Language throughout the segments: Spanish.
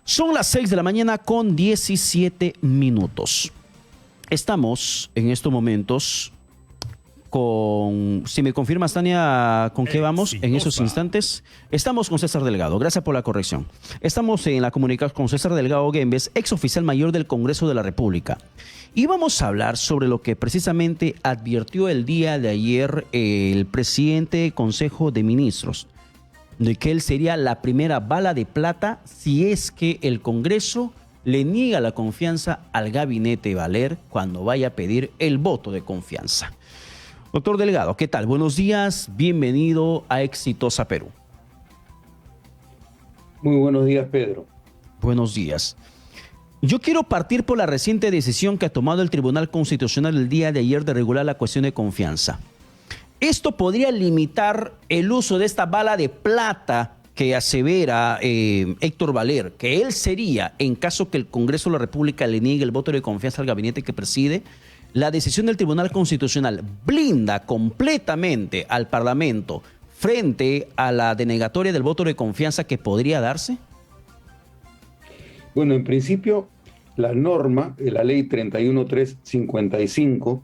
Son las 6 de la mañana con 17 minutos. Estamos en estos momentos con, si me confirmas, Tania, ¿con qué vamos en esos instantes? Estamos con César Delgado, gracias por la corrección. Estamos en la comunicación con César Delgado Guembes, ex oficial mayor del Congreso de la República. Y vamos a hablar sobre lo que precisamente advirtió el día de ayer el presidente del Consejo de Ministros, de que él sería la primera bala de plata si es que el Congreso le niega la confianza al gabinete Valer cuando vaya a pedir el voto de confianza. Doctor Delgado, ¿qué tal? Buenos días, bienvenido a Exitosa Perú. Muy buenos días, Pedro. Buenos días. Yo quiero partir por la reciente decisión que ha tomado el Tribunal Constitucional el día de ayer de regular la cuestión de confianza. Esto podría limitar el uso de esta bala de plata que asevera Héctor Valer, que él sería, en caso que el Congreso de la República le niegue el voto de confianza al gabinete que preside. La decisión del Tribunal Constitucional blinda completamente al Parlamento frente a la denegatoria del voto de confianza que podría darse. Bueno, en principio, la norma, la ley 31355,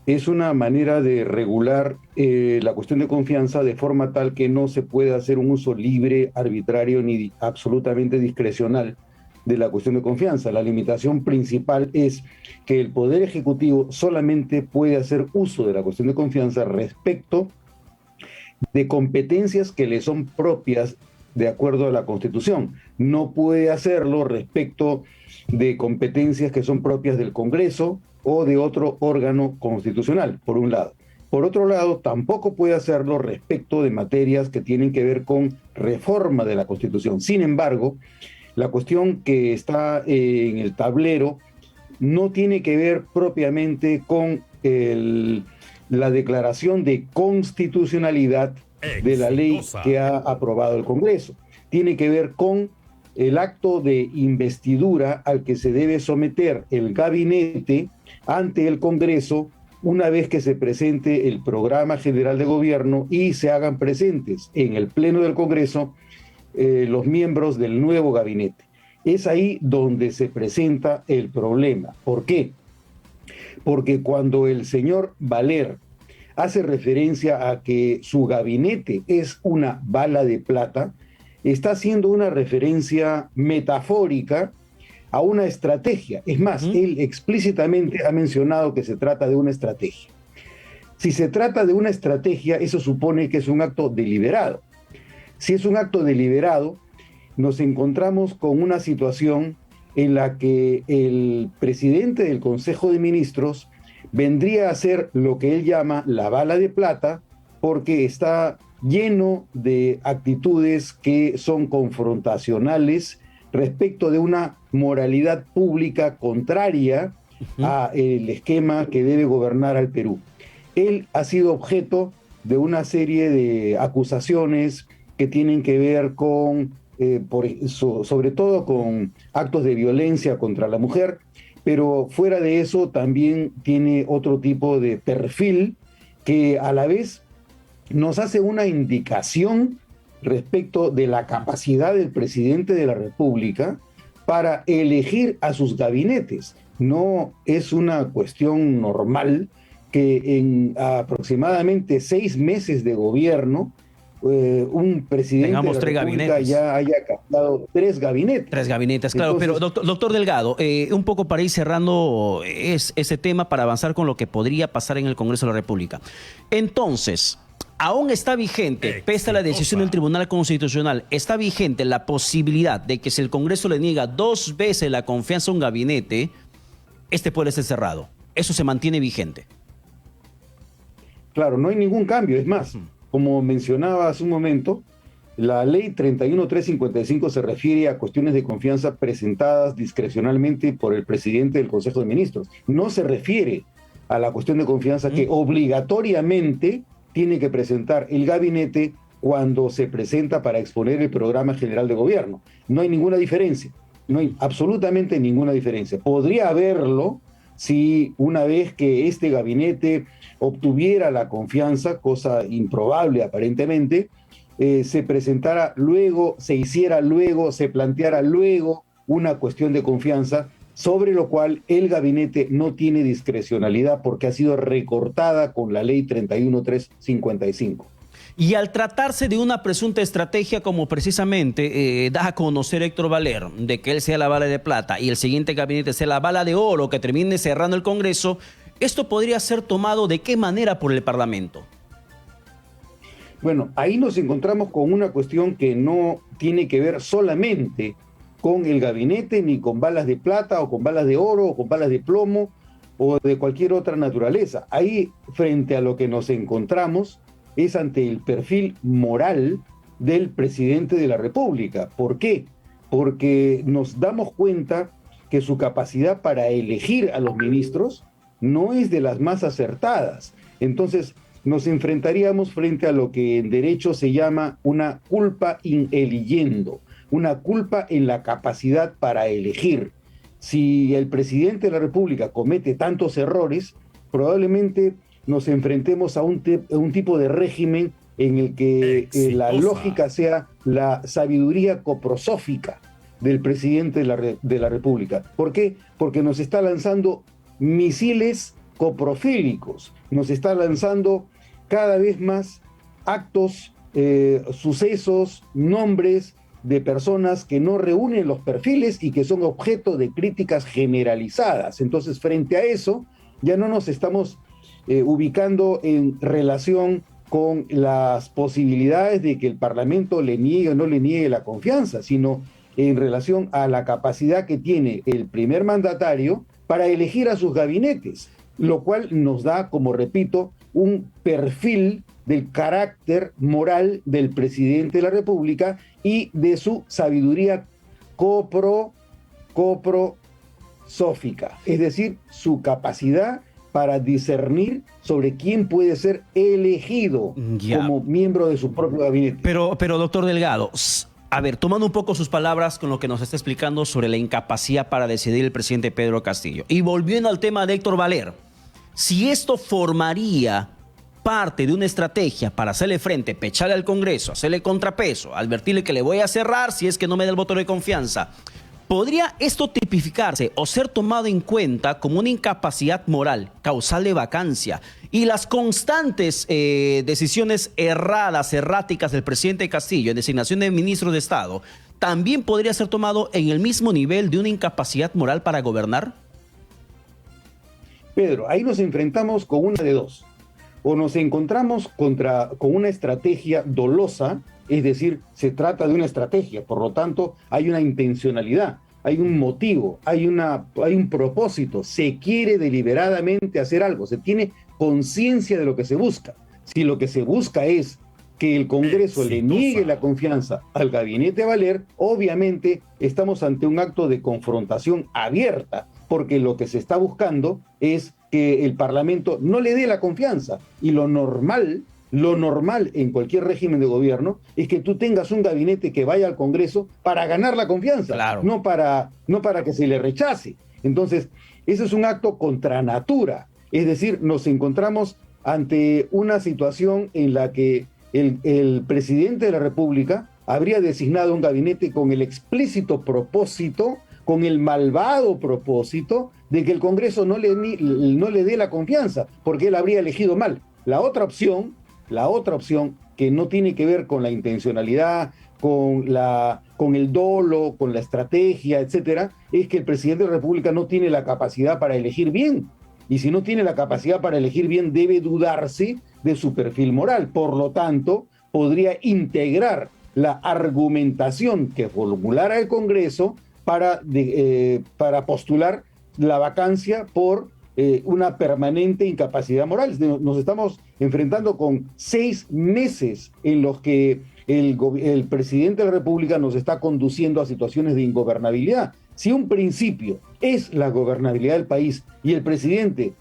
es una manera de regular la cuestión de confianza de forma tal que no se pueda hacer un uso libre, arbitrario ni absolutamente discrecional de la cuestión de confianza. La limitación principal es que el Poder Ejecutivo solamente puede hacer uso de la cuestión de confianza respecto de competencias que le son propias de acuerdo a la Constitución. No puede hacerlo respecto de competencias que son propias del Congreso o de otro órgano constitucional, por un lado. Por otro lado, tampoco puede hacerlo respecto de materias que tienen que ver con reforma de la Constitución. Sin embargo, la cuestión que está en el tablero no tiene que ver propiamente con la declaración de constitucionalidad de la ley que ha aprobado el Congreso. Tiene que ver con el acto de investidura al que se debe someter el gabinete ante el Congreso una vez que se presente el programa general de gobierno y se hagan presentes en el Pleno del Congreso los miembros del nuevo gabinete. Es ahí donde se presenta el problema. ¿Por qué? Porque cuando el señor Valer hace referencia a que su gabinete es una bala de plata, está haciendo una referencia metafórica a una estrategia. Es más, él explícitamente ha mencionado que se trata de una estrategia. Si se trata de una estrategia, eso supone que es un acto deliberado. Si es un acto deliberado, nos encontramos con una situación en la que el presidente del Consejo de Ministros vendría a ser lo que él llama la bala de plata, porque está lleno de actitudes que son confrontacionales respecto de una moralidad pública contraria al esquema que debe gobernar al Perú. Él ha sido objeto de una serie de acusaciones que tienen que ver con, sobre todo con actos de violencia contra la mujer, pero fuera de eso también tiene otro tipo de perfil que a la vez nos hace una indicación respecto de la capacidad del presidente de la República para elegir a sus gabinetes. No es una cuestión normal que en aproximadamente 6 meses de gobierno un presidente tengamos de la República ya haya captado 3 gabinetes. 3 gabinetes, claro. Entonces, pero doctor Delgado, un poco para ir cerrando ese tema, para avanzar con lo que podría pasar en el Congreso de la República. Entonces, aún está vigente, pese a la decisión del Tribunal Constitucional, está vigente la posibilidad de que si el Congreso le niega 2 veces la confianza a un gabinete, este puede ser cerrado. Eso se mantiene vigente. Claro, no hay ningún cambio. Es más, como mencionaba hace un momento, la ley 31355 se refiere a cuestiones de confianza presentadas discrecionalmente por el presidente del Consejo de Ministros. No se refiere a la cuestión de confianza que obligatoriamente tiene que presentar el gabinete cuando se presenta para exponer el programa general de gobierno. No hay ninguna diferencia, no hay absolutamente ninguna diferencia. Podría haberlo si una vez que este gabinete obtuviera la confianza, cosa improbable aparentemente, se presentara luego, se hiciera luego, se planteara luego una cuestión de confianza, sobre lo cual el gabinete no tiene discrecionalidad porque ha sido recortada con la ley 31355. Y al tratarse de una presunta estrategia como precisamente da a conocer Héctor Valer, de que él sea la bala de plata y el siguiente gabinete sea la bala de oro que termine cerrando el Congreso, ¿esto podría ser tomado de qué manera por el Parlamento? Bueno, ahí nos encontramos con una cuestión que no tiene que ver solamente con el gabinete, ni con balas de plata, o con balas de oro, o con balas de plomo, o de cualquier otra naturaleza. Ahí, frente a lo que nos encontramos, es ante el perfil moral del presidente de la República. ¿Por qué? Porque nos damos cuenta que su capacidad para elegir a los ministros no es de las más acertadas. Entonces, nos enfrentaríamos frente a lo que en derecho se llama una culpa in eligiendo, una culpa en la capacidad para elegir. Si el presidente de la República comete tantos errores, probablemente nos enfrentemos a un tipo de régimen en el que la lógica sea la sabiduría coprosófica del presidente de la República. ¿Por qué? Porque nos está lanzando misiles coprofílicos, nos está lanzando cada vez más actos, sucesos, nombres de personas que no reúnen los perfiles y que son objeto de críticas generalizadas. Entonces, frente a eso, ya no nos estamos ubicando en relación con las posibilidades de que el Parlamento le niegue o no le niegue la confianza, sino en relación a la capacidad que tiene el primer mandatario para elegir a sus gabinetes, lo cual nos da, como repito, un perfil del carácter moral del presidente de la República y de su sabiduría coprosófica, es decir, su capacidad para discernir sobre quién puede ser elegido como miembro de su propio gabinete. Pero doctor Delgado, a ver, tomando un poco sus palabras con lo que nos está explicando sobre la incapacidad para decidir el presidente Pedro Castillo, y volviendo al tema de Héctor Valer, si esto formaría parte de una estrategia para hacerle frente, pecharle al Congreso, hacerle contrapeso, advertirle que le voy a cerrar si es que no me da el voto de confianza, ¿podría esto tipificarse o ser tomado en cuenta como una incapacidad moral, causal de vacancia? Y las constantes decisiones erráticas del presidente Castillo en designación de ministros de Estado, ¿también podría ser tomado en el mismo nivel de una incapacidad moral para gobernar? Pedro, ahí nos enfrentamos con una de dos. O nos encontramos con una estrategia dolosa, es decir, se trata de una estrategia, por lo tanto hay una intencionalidad, hay un motivo, hay un propósito, se quiere deliberadamente hacer algo, se tiene conciencia de lo que se busca. Si lo que se busca es que el Congreso le niegue la confianza al gabinete Valer, obviamente estamos ante un acto de confrontación abierta, porque lo que se está buscando es que el Parlamento no le dé la confianza. Y lo normal en cualquier régimen de gobierno es que tú tengas un gabinete que vaya al Congreso para ganar la confianza, claro, no para que se le rechace. Entonces, ese es un acto contra natura. Es decir, nos encontramos ante una situación en la que el presidente de la República habría designado un gabinete con el explícito propósito, con el malvado propósito de que el Congreso no le dé la confianza, porque él habría elegido mal. La otra opción, que no tiene que ver con la intencionalidad, con el dolo, con la estrategia, etcétera, es que el presidente de la República no tiene la capacidad para elegir bien. Y si no tiene la capacidad para elegir bien, debe dudarse de su perfil moral. Por lo tanto, podría integrar la argumentación que formulara el Congreso para postular la vacancia por una permanente incapacidad moral. Nos estamos enfrentando con 6 meses en los que el presidente de la República nos está conduciendo a situaciones de ingobernabilidad. Si un principio es la gobernabilidad del país y el presidente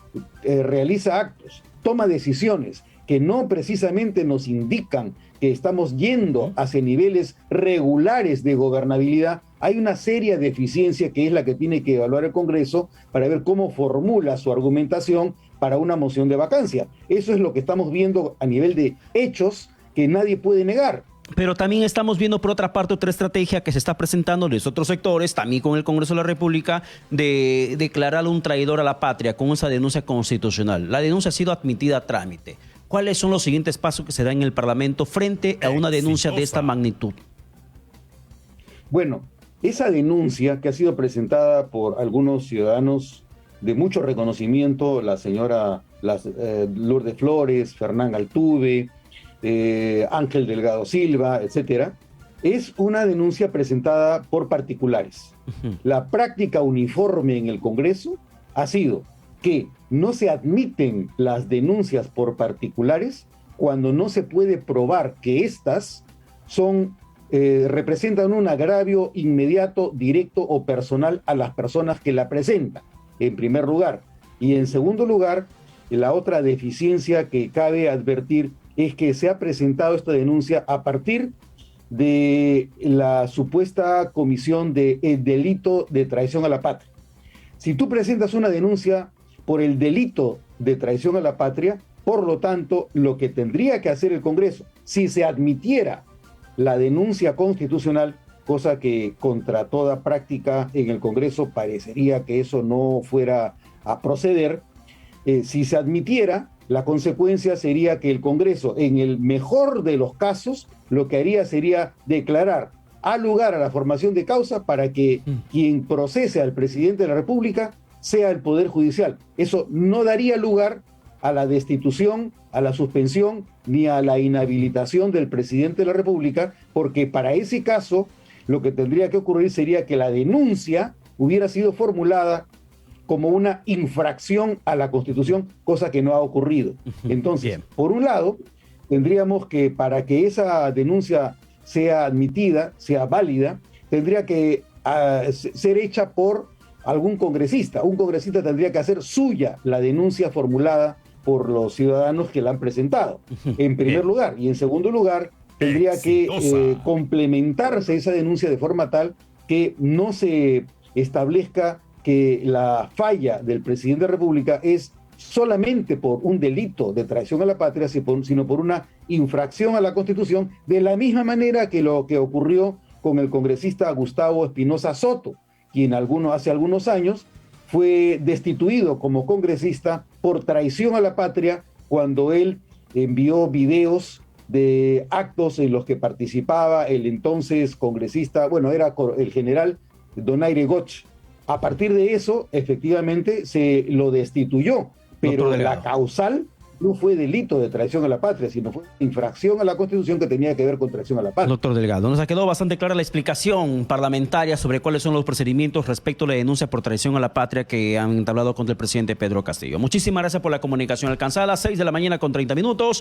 realiza actos, toma decisiones que no precisamente nos indican que estamos yendo hacia niveles regulares de gobernabilidad, hay una seria deficiencia que es la que tiene que evaluar el Congreso para ver cómo formula su argumentación para una moción de vacancia. Eso es lo que estamos viendo a nivel de hechos que nadie puede negar. Pero también estamos viendo, por otra parte, otra estrategia que se está presentando desde otros sectores, también con el Congreso de la República, de declarar un traidor a la patria con esa denuncia constitucional. La denuncia ha sido admitida a trámite. ¿Cuáles son los siguientes pasos que se dan en el Parlamento frente a una denuncia de esta magnitud? Bueno, esa denuncia que ha sido presentada por algunos ciudadanos de mucho reconocimiento, la señora Lourdes Flores, Fernán Altuve, Ángel Delgado Silva, etcétera, es una denuncia presentada por particulares. La práctica uniforme en el Congreso ha sido que no se admiten las denuncias por particulares cuando no se puede probar que éstas representan un agravio inmediato, directo o personal a las personas que la presentan, en primer lugar. Y en segundo lugar, la otra deficiencia que cabe advertir es que se ha presentado esta denuncia a partir de la supuesta comisión del delito de traición a la patria. Si tú presentas una denuncia por el delito de traición a la patria, por lo tanto, lo que tendría que hacer el Congreso, si se admitiera la denuncia constitucional, cosa que contra toda práctica en el Congreso parecería que eso no fuera a proceder, si se admitiera, la consecuencia sería que el Congreso, en el mejor de los casos, lo que haría sería declarar al lugar a la formación de causa para que quien procese al presidente de la República sea el Poder Judicial. Eso no daría lugar a la destitución, a la suspensión, ni a la inhabilitación del presidente de la República, porque para ese caso lo que tendría que ocurrir sería que la denuncia hubiera sido formulada como una infracción a la Constitución, cosa que no ha ocurrido. Entonces, por un lado, tendríamos que, para que esa denuncia sea admitida, sea válida, tendría que ser hecha por algún congresista. Un congresista tendría que hacer suya la denuncia formulada por los ciudadanos que la han presentado, en primer lugar. Y en segundo lugar, tendría que complementarse esa denuncia de forma tal que no se establezca que la falla del presidente de la República es solamente por un delito de traición a la patria, sino por una infracción a la Constitución, de la misma manera que lo que ocurrió con el congresista Gustavo Espinosa Soto, quien hace algunos años fue destituido como congresista por traición a la patria cuando él envió videos de actos en los que participaba el entonces congresista, bueno, era el general Donaire Goch. A partir de eso, efectivamente, se lo destituyó, pero la causal no fue delito de traición a la patria, sino fue infracción a la Constitución que tenía que ver con traición a la patria. Doctor Delgado, nos ha quedado bastante clara la explicación parlamentaria sobre cuáles son los procedimientos respecto a la denuncia por traición a la patria que han entablado contra el presidente Pedro Castillo. Muchísimas gracias por la comunicación alcanzada. 6 de la mañana con 30 minutos.